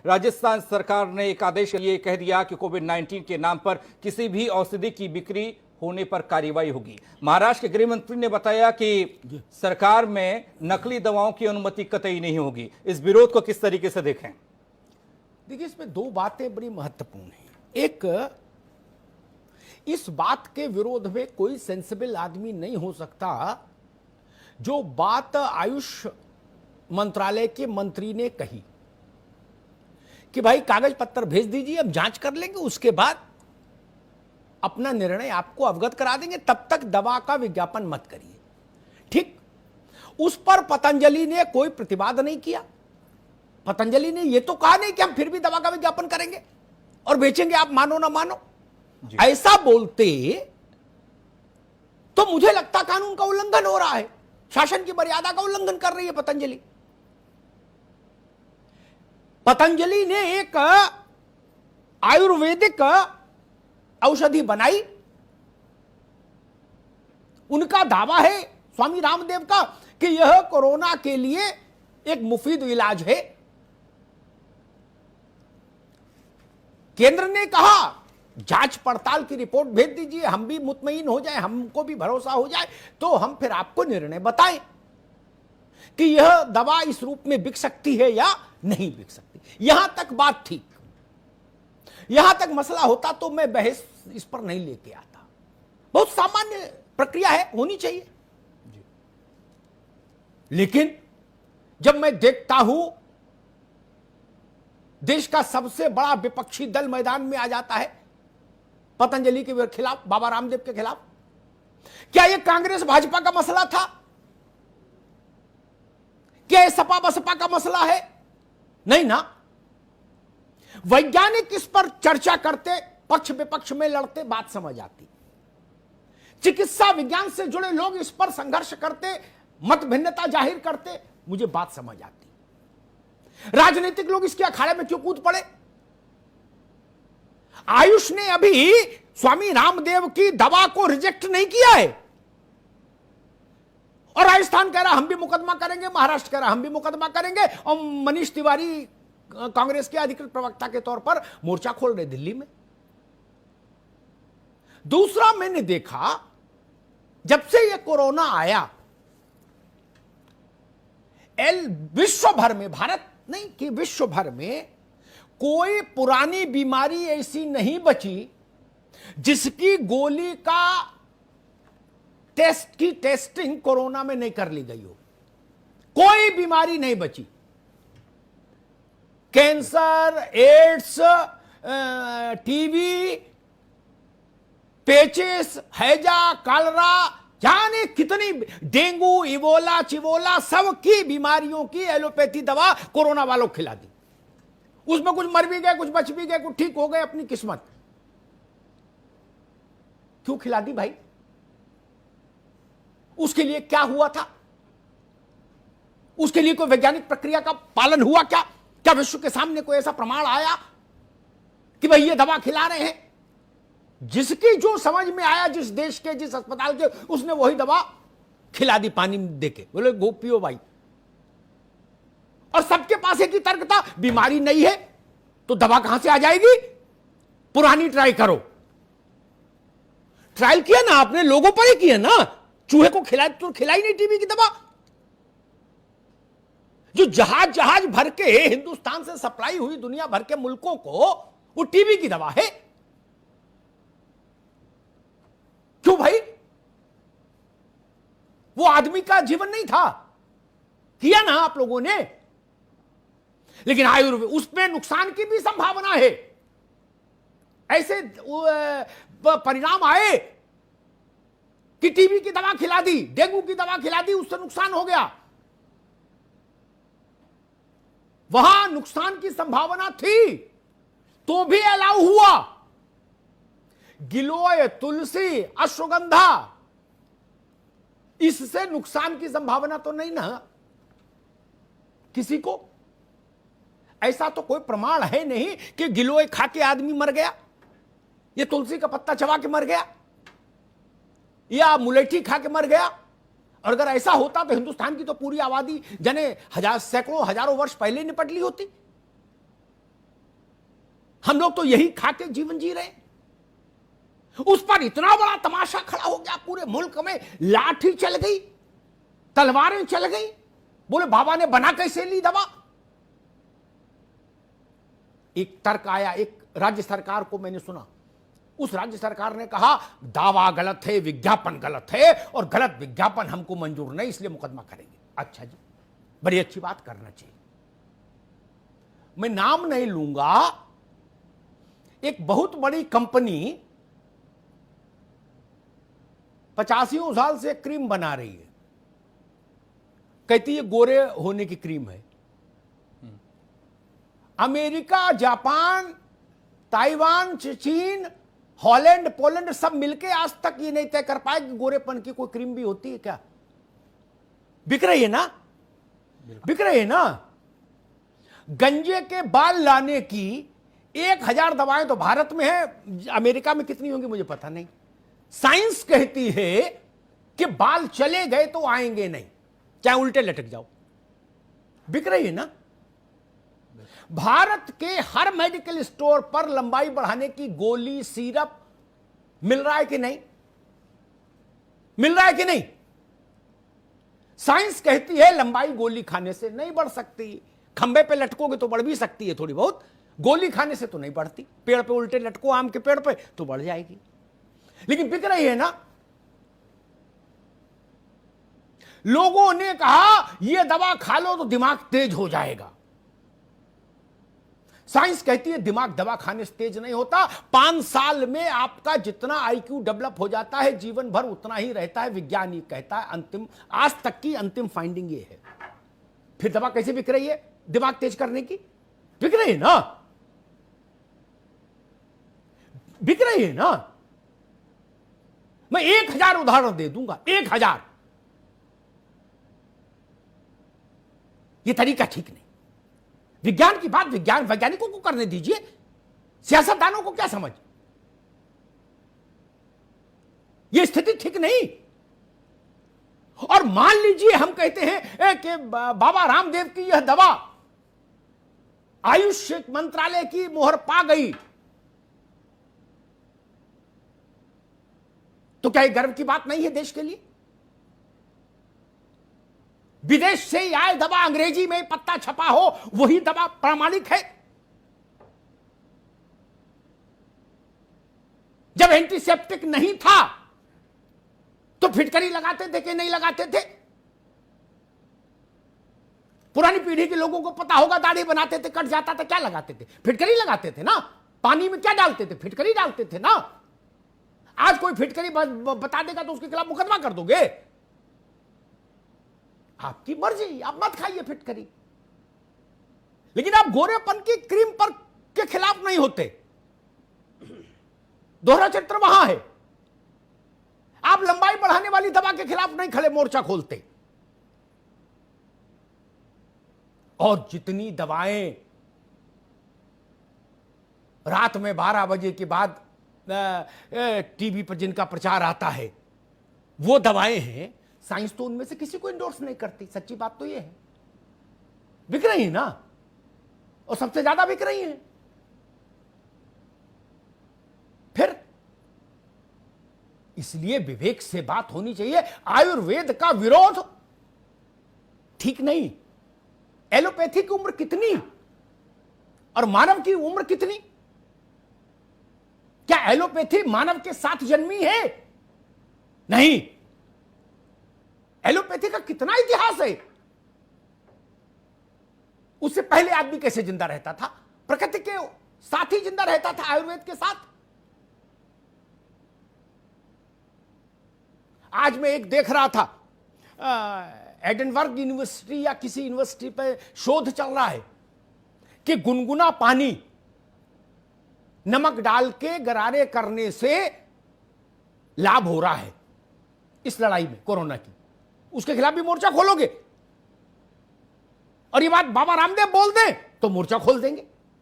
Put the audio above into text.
राजस्थान सरकार ने एक आदेश ये कह दिया कि कोविड-19 के नाम पर किसी भी औषधि की बिक्री होने पर कार्रवाई होगी। महाराष्ट्र के गृह मंत्री ने बताया कि सरकार में नकली दवाओं की अनुमति कतई नहीं होगी। इस विरोध को किस तरीके से देखें? देखिए, इसमें दो बातें बड़ी महत्वपूर्ण हैं। एक, इस बात के विरोध में कोई सेंसिबल आदमी नहीं हो सकता जो बात आयुष मंत्रालय के मंत्री ने कही कि भाई कागज पत्र भेज दीजिए, हम जांच कर लेंगे, उसके बाद अपना निर्णय आपको अवगत करा देंगे, तब तक दवा का विज्ञापन मत करिए। ठीक, उस पर पतंजलि ने कोई प्रतिवाद नहीं किया। पतंजलि ने यह तो कहा नहीं कि हम फिर भी दवा का विज्ञापन करेंगे और बेचेंगे, आप मानो ना मानो। ऐसा बोलते तो मुझे लगता कानून का उल्लंघन हो रहा है, शासन की मर्यादा का उल्लंघन कर रही है पतंजलि। पतंजलि ने एक आयुर्वेदिक औषधि बनाई। उनका दावा है स्वामी रामदेव का कि यह कोरोना के लिए एक मुफीद इलाज है। केंद्र ने कहा जांच पड़ताल की रिपोर्ट भेज दीजिए, हम भी मुतमईन हो जाए, हमको भी भरोसा हो जाए, तो हम फिर आपको निर्णय बताएं कि यह दवा इस रूप में बिक सकती है या नहीं बिक सकती। यहां तक बात ठीक, यहां तक मसला होता तो मैं बहस इस पर नहीं लेके आता। बहुत सामान्य प्रक्रिया है, होनी चाहिए। लेकिन जब मैं देखता हूं देश का सबसे बड़ा विपक्षी दल मैदान में आ जाता है पतंजलि के खिलाफ, बाबा रामदेव के खिलाफ, क्या यह कांग्रेस भाजपा का मसला था? क्या यह सपा बसपा का मसला है? नहीं ना। वैज्ञानिक इस पर चर्चा करते, पक्ष विपक्ष में लड़ते, बात समझ आती। चिकित्सा विज्ञान से जुड़े लोग इस पर संघर्ष करते, मत भिन्नता जाहिर करते, मुझे बात समझ आती। राजनीतिक लोग इसके अखाड़े में क्यों कूद पड़े? आयुष ने अभी स्वामी रामदेव की दवा को रिजेक्ट नहीं किया है और राजस्थान कह रहा हम भी मुकदमा करेंगे, महाराष्ट्र कह रहा हम भी मुकदमा करेंगे, और मनीष तिवारी कांग्रेस के अधिकृत प्रवक्ता के तौर पर मोर्चा खोल रहे दिल्ली में। दूसरा, मैंने देखा जब से यह कोरोना आया, विश्व भर में, भारत नहीं कि विश्व भर में कोई पुरानी बीमारी ऐसी नहीं बची जिसकी गोली का टेस्ट की टेस्टिंग कोरोना में नहीं कर ली गई हो। कोई बीमारी नहीं बची। कैंसर, एड्स, टीबी, पेचिस, हैजा, कलरा, जाने कितनी, डेंगू, इबोला, चिबोला, सब की बीमारियों की एलोपैथी दवा कोरोना वालों को खिला दी। उसमें कुछ मर भी गए, कुछ बच भी गए, कुछ ठीक हो गए, अपनी किस्मत। क्यों खिला दी भाई? उसके लिए क्या हुआ था? उसके लिए कोई वैज्ञानिक प्रक्रिया का पालन हुआ क्या? क्या विश्व के सामने कोई ऐसा प्रमाण आया कि भाई ये दवा खिला रहे हैं? जिसकी जो समझ में आया, जिस देश के, जिस अस्पताल के, उसने वही दवा खिला दी पानी देके, बोले गो पियो भाई। और सबके पास एक ही तर्क था, बीमारी नहीं है तो दवा कहां से आ जाएगी? पुरानी ट्राई करो। ट्रायल किया ना आपने, लोगों पर ही किया ना। चूहे को खिलाई तो खिलाई नहीं टीबी की दवा। जो जहाज जहाज भर के हिंदुस्तान से सप्लाई हुई दुनिया भर के मुल्कों को, वो टीबी की दवा है। क्यों भाई? वो आदमी का जीवन नहीं था। किया ना आप लोगों ने। लेकिन आयुर्वेद, उसमें नुकसान की भी संभावना है। ऐसे परिणाम आए कि टीबी की दवा खिला दी, डेंगू की दवा खिला दी, उससे नुकसान हो गया। वहां नुकसान की संभावना थी तो भी अलाउ हुआ। गिलोय, तुलसी, अश्वगंधा, इससे नुकसान की संभावना तो नहीं ना किसी को। ऐसा तो कोई प्रमाण है नहीं कि गिलोय खा के आदमी मर गया, ये तुलसी का पत्ता चबा के मर गया, या मुलेठी खा के मर गया। और अगर ऐसा होता तो हिंदुस्तान की तो पूरी आबादी जने सैकड़ों हजारों वर्ष पहले निपट ली होती। हम लोग तो यही खा के जीवन जी रहे हैं। उस पर इतना बड़ा तमाशा खड़ा हो गया, पूरे मुल्क में लाठी चल गई, तलवारें चल गई, बोले बाबा ने बना कैसे ली दवा। एक तर्क आया, एक राज्य सरकार को मैंने सुना, उस राज्य सरकार ने कहा दावा गलत है, विज्ञापन गलत है और गलत विज्ञापन हमको मंजूर नहीं, इसलिए मुकदमा करेंगे। अच्छा जी, बड़ी अच्छी बात, करना चाहिए। मैं नाम नहीं लूंगा, एक बहुत बड़ी कंपनी 85 साल से क्रीम बना रही है, कहती है गोरे होने की क्रीम है। अमेरिका, जापान, ताइवान, चीन, हॉलैंड, पोलैंड सब मिलके आज तक ये नहीं तय कर पाए कि गोरेपन की कोई क्रीम भी होती है क्या। बिक रही है ना, बिक रही है ना। गंजे के बाल लाने की 1000 दवाएं तो भारत में है, अमेरिका में कितनी होंगी मुझे पता नहीं। साइंस कहती है कि बाल चले गए तो आएंगे नहीं, चाहे उल्टे लटक जाओ। बिक रही है ना। भारत के हर मेडिकल स्टोर पर लंबाई बढ़ाने की गोली, सिरप मिल रहा है कि नहीं, मिल रहा है कि नहीं। साइंस कहती है लंबाई गोली खाने से नहीं बढ़ सकती, खंबे पे लटकोगे तो बढ़ भी सकती है थोड़ी बहुत, गोली खाने से तो नहीं बढ़ती। पेड़ पे उल्टे लटको आम के पेड़ पे तो बढ़ जाएगी, लेकिन बिक रही है ना। लोगों ने कहा यह दवा खा लो तो दिमाग तेज हो जाएगा। साइंस कहती है दिमाग दवा खाने से तेज नहीं होता, 5 साल में आपका जितना आईक्यू डेवलप हो जाता है जीवन भर उतना ही रहता है। विज्ञान ये कहता है, अंतिम, आज तक की अंतिम फाइंडिंग ये है। फिर दवा कैसे बिक रही है दिमाग तेज करने की? बिक रही है ना, बिक रही है ना। मैं 1000 उदाहरण दे दूंगा, 1000। यह तरीका ठीक नहीं। विज्ञान की बात वैज्ञानिकों को करने दीजिए, सियासतदानों को क्या समझ। यह स्थिति ठीक नहीं। और मान लीजिए हम कहते हैं कि बाबा रामदेव की यह दवा आयुष मंत्रालय की मोहर पा गई, तो क्या यह गर्व की बात नहीं है देश के लिए? विदेश से ही आए दवा, अंग्रेजी में पत्ता छपा हो, वही दवा प्रामाणिक है। जब एंटीसेप्टिक नहीं था तो फिटकरी लगाते थे कि नहीं लगाते थे? पुरानी पीढ़ी के लोगों को पता होगा, दाढ़ी बनाते थे, कट जाता था, क्या लगाते थे? फिटकरी लगाते थे ना। पानी में क्या डालते थे? फिटकरी डालते थे ना। आज कोई फिटकरी बता देगा तो उसके खिलाफ मुकदमा कर दोगे। आपकी मर्जी, आप मत खाइए फिटकरी, लेकिन आप गोरेपन की क्रीम पर के खिलाफ नहीं होते। दोहरा चरित्र वहां है। आप लंबाई बढ़ाने वाली दवा के खिलाफ नहीं खड़े मोर्चा खोलते। और जितनी दवाएं रात में 12 बजे के बाद टीवी पर जिनका प्रचार आता है, वो दवाएं हैं, साइंस तो उनमें से किसी को इंडोर्स नहीं करती। सच्ची बात तो ये है। बिक रही है ना, और सबसे ज्यादा बिक रही है। फिर इसलिए विवेक से बात होनी चाहिए। आयुर्वेद का विरोध ठीक नहीं। एलोपैथी की उम्र कितनी और मानव की उम्र कितनी? क्या एलोपैथी मानव के साथ जन्मी है? नहीं। एलोपैथी का कितना इतिहास है। उससे पहले आदमी कैसे जिंदा रहता था? प्रकृति के साथ ही जिंदा रहता था, आयुर्वेद के साथ। आज मैं एक देख रहा था, एडिनबर्ग यूनिवर्सिटी या किसी यूनिवर्सिटी पे शोध चल रहा है कि गुनगुना पानी नमक डाल के गरारे करने से लाभ हो रहा है इस लड़ाई में कोरोना की। उसके खिलाफ भी मोर्चा खोलोगे? और ये बात बाबा रामदेव बोल दें तो मोर्चा खोल देंगे।